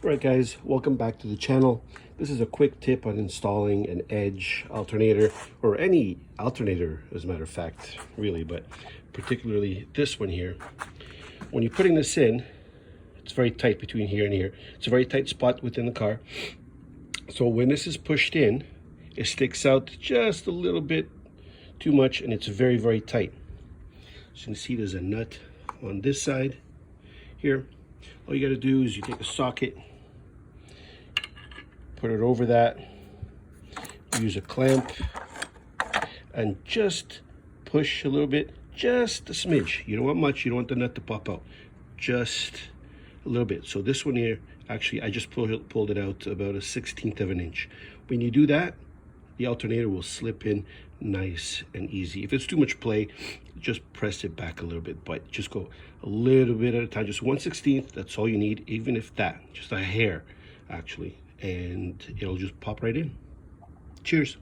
Alright guys, welcome back to the channel. This is a quick tip on installing an Edge alternator, or any alternator as a matter of fact, really, but particularly this one here. When you're putting this in, it's very tight between here and here. It's a very tight spot within the car. So when this is pushed in, it sticks out just a little bit too much and it's very, very tight. So you can see there's a nut on this side here. All you got to do is you take a socket, put it over that, use a clamp, and just push a little bit, just a smidge. You don't want much, you don't want the nut to pop out, just a little bit. So this one here, actually I just pulled it out about a 1/16 of an inch. When you do that, the alternator will slip in nice and easy. If it's too much play, just press it back a little bit, but just go a little bit at a time, just 1/16. That's all you need, even if that, just a hair actually, and it'll just pop right in. Cheers.